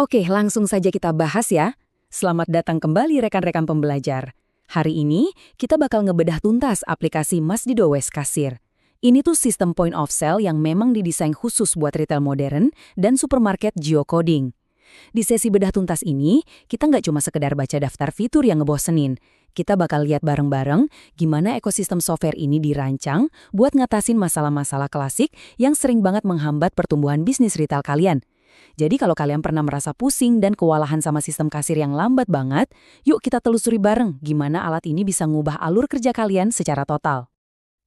Oke, langsung saja kita bahas ya. Selamat datang kembali rekan-rekan pembelajar. Hari ini, kita bakal ngebedah tuntas aplikasi Masdido West Kasir. Ini tuh sistem point of sale yang memang didesain khusus buat retail modern dan supermarket geocoding. Di sesi bedah tuntas ini, kita nggak cuma sekedar baca daftar fitur yang ngebosenin. Kita bakal lihat bareng-bareng gimana ekosistem software ini dirancang buat ngatasin masalah-masalah klasik yang sering banget menghambat pertumbuhan bisnis retail kalian. Jadi kalau kalian pernah merasa pusing dan kewalahan sama sistem kasir yang lambat banget, yuk kita telusuri bareng gimana alat ini bisa ngubah alur kerja kalian secara total.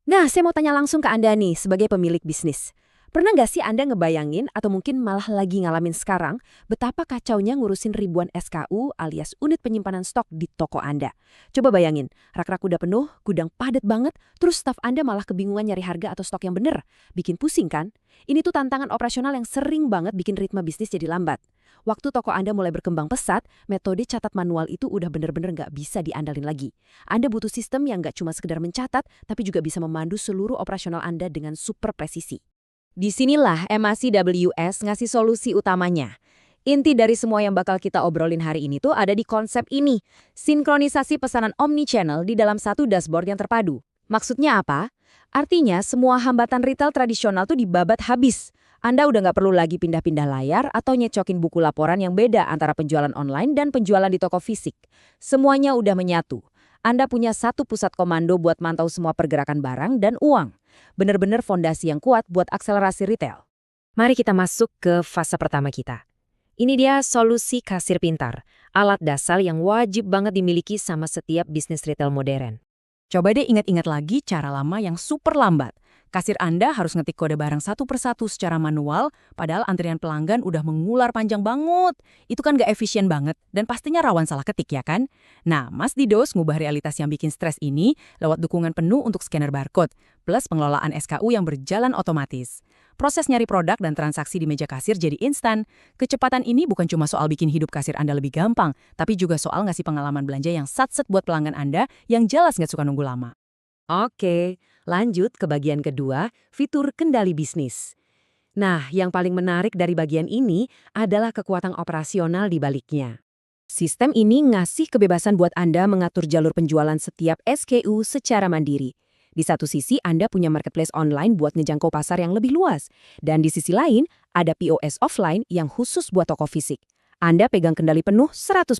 Nah, saya mau tanya langsung ke Anda nih sebagai pemilik bisnis. Pernah nggak sih Anda ngebayangin atau mungkin malah lagi ngalamin sekarang betapa kacaunya ngurusin ribuan SKU alias unit penyimpanan stok di toko Anda? Coba bayangin, rak-rak udah penuh, gudang padat banget, terus staf Anda malah kebingungan nyari harga atau stok yang bener. Bikin pusing kan? Ini tuh tantangan operasional yang sering banget bikin ritme bisnis jadi lambat. Waktu toko Anda mulai berkembang pesat, metode catat manual itu udah bener-bener nggak bisa diandalin lagi. Anda butuh sistem yang nggak cuma sekedar mencatat, tapi juga bisa memandu seluruh operasional Anda dengan super presisi. Disinilah MACWS ngasih solusi utamanya. Inti dari semua yang bakal kita obrolin hari ini tuh ada di konsep ini, sinkronisasi pesanan omnichannel di dalam satu dashboard yang terpadu. Maksudnya apa? Artinya semua hambatan retail tradisional tuh dibabat habis. Anda udah nggak perlu lagi pindah-pindah layar atau nyecokin buku laporan yang beda antara penjualan online dan penjualan di toko fisik. Semuanya udah menyatu. Anda punya satu pusat komando buat mantau semua pergerakan barang dan uang. Bener-bener fondasi yang kuat buat akselerasi retail. Mari kita masuk ke fase pertama kita. Ini dia solusi kasir pintar, alat dasar yang wajib banget dimiliki sama setiap bisnis retail modern. Coba deh ingat-ingat lagi cara lama yang super lambat. Kasir Anda harus ngetik kode barang satu persatu secara manual, padahal antrian pelanggan udah mengular panjang banget. Itu kan gak efisien banget, dan pastinya rawan salah ketik ya kan? Nah, Masdido ngubah realitas yang bikin stres ini lewat dukungan penuh untuk scanner barcode, plus pengelolaan SKU yang berjalan otomatis. Proses nyari produk dan transaksi di meja kasir jadi instan. Kecepatan ini bukan cuma soal bikin hidup kasir Anda lebih gampang, tapi juga soal ngasih pengalaman belanja yang satset buat pelanggan Anda yang jelas nggak suka nunggu lama. Oke, lanjut ke bagian kedua, fitur kendali bisnis. Nah, yang paling menarik dari bagian ini adalah kekuatan operasional di baliknya. Sistem ini ngasih kebebasan buat Anda mengatur jalur penjualan setiap SKU secara mandiri. Di satu sisi, Anda punya marketplace online buat ngejangkau pasar yang lebih luas. Dan di sisi lain, ada POS offline yang khusus buat toko fisik. Anda pegang kendali penuh 100%.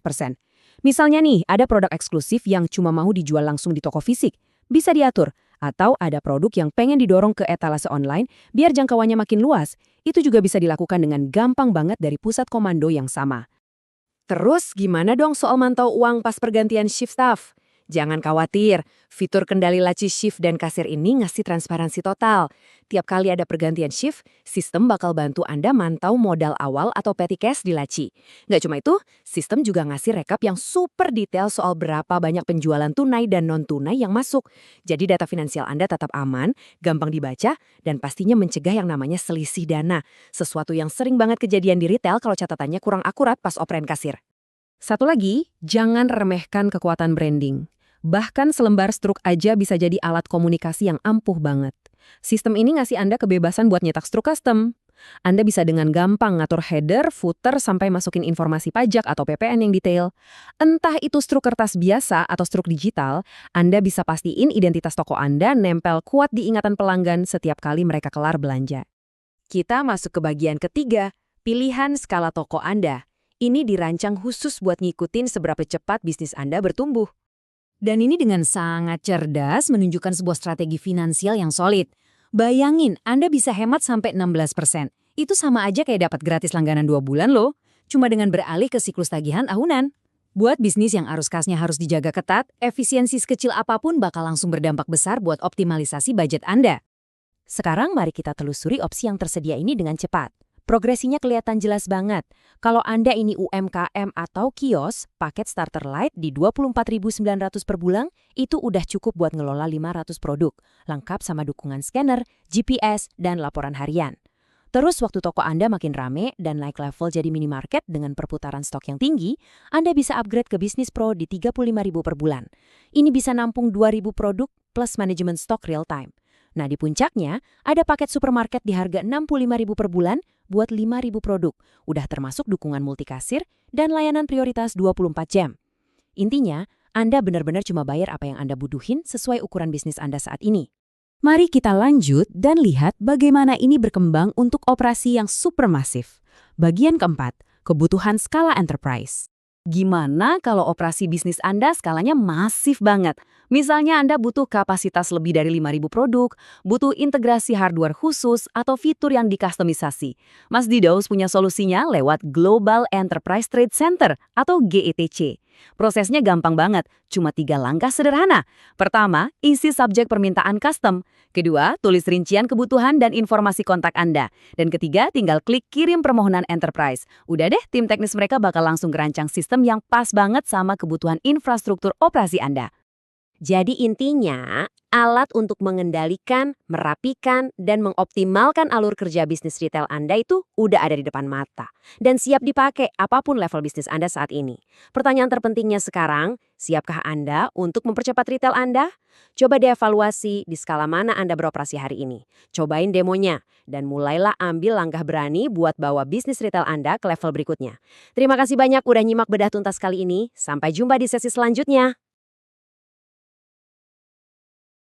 Misalnya nih, ada produk eksklusif yang cuma mau dijual langsung di toko fisik. Bisa diatur. Atau ada produk yang pengen didorong ke etalase online biar jangkauannya makin luas. Itu juga bisa dilakukan dengan gampang banget dari pusat komando yang sama. Terus gimana dong soal mantau uang pas pergantian shift staff? Jangan khawatir, fitur kendali laci shift dan kasir ini ngasih transparansi total. Tiap kali ada pergantian shift, sistem bakal bantu Anda mantau modal awal atau petty cash di laci. Nggak cuma itu, sistem juga ngasih rekap yang super detail soal berapa banyak penjualan tunai dan non-tunai yang masuk. Jadi data finansial Anda tetap aman, gampang dibaca, dan pastinya mencegah yang namanya selisih dana. Sesuatu yang sering banget kejadian di retail kalau catatannya kurang akurat pas operan kasir. Satu lagi, jangan remehkan kekuatan branding. Bahkan selembar struk aja bisa jadi alat komunikasi yang ampuh banget. Sistem ini ngasih Anda kebebasan buat nyetak struk custom. Anda bisa dengan gampang ngatur header, footer, sampai masukin informasi pajak atau PPN yang detail. Entah itu struk kertas biasa atau struk digital, Anda bisa pastiin identitas toko Anda nempel kuat di ingatan pelanggan setiap kali mereka kelar belanja. Kita masuk ke bagian ketiga, pilihan skala toko Anda. Ini dirancang khusus buat ngikutin seberapa cepat bisnis Anda bertumbuh. Dan ini dengan sangat cerdas menunjukkan sebuah strategi finansial yang solid. Bayangin, Anda bisa hemat sampai 16%. Itu sama aja kayak dapat gratis langganan 2 bulan loh, cuma dengan beralih ke siklus tagihan tahunan. Buat bisnis yang arus kasnya harus dijaga ketat, efisiensi sekecil apapun bakal langsung berdampak besar buat optimalisasi budget Anda. Sekarang mari kita telusuri opsi yang tersedia ini dengan cepat. Progresinya kelihatan jelas banget. Kalau Anda ini UMKM atau kios, paket starter light di 24.900 per bulan, itu udah cukup buat ngelola 500 produk, lengkap sama dukungan scanner, GPS, dan laporan harian. Terus waktu toko Anda makin rame dan naik level jadi minimarket dengan perputaran stok yang tinggi, Anda bisa upgrade ke Business Pro di 35.000 per bulan. Ini bisa nampung 2.000 produk plus manajemen stok real time. Nah, di puncaknya, ada paket supermarket di harga 65.000 per bulan buat 5.000 produk, udah termasuk dukungan multikasir dan layanan prioritas 24 jam. Intinya, Anda benar-benar cuma bayar apa yang Anda butuhin sesuai ukuran bisnis Anda saat ini. Mari kita lanjut dan lihat bagaimana ini berkembang untuk operasi yang supermasif. Bagian keempat, kebutuhan skala enterprise. Gimana kalau operasi bisnis Anda skalanya masif banget? Misalnya Anda butuh kapasitas lebih dari 5.000 produk, butuh integrasi hardware khusus, atau fitur yang dikustomisasi. Mas Didos punya solusinya lewat Global Enterprise Trade Center atau GETC. Prosesnya gampang banget, cuma 3 langkah sederhana. Pertama, isi subjek permintaan custom. Kedua, tulis rincian kebutuhan dan informasi kontak Anda. Dan ketiga, tinggal klik kirim permohonan enterprise. Udah deh, tim teknis mereka bakal langsung gerancang sistem yang pas banget sama kebutuhan infrastruktur operasi Anda. Jadi intinya, alat untuk mengendalikan, merapikan, dan mengoptimalkan alur kerja bisnis retail Anda itu udah ada di depan mata. Dan siap dipakai apapun level bisnis Anda saat ini. Pertanyaan terpentingnya sekarang, siapkah Anda untuk mempercepat retail Anda? Coba dievaluasi di skala mana Anda beroperasi hari ini. Cobain demonya, dan mulailah ambil langkah berani buat bawa bisnis retail Anda ke level berikutnya. Terima kasih banyak udah nyimak bedah tuntas kali ini. Sampai jumpa di sesi selanjutnya.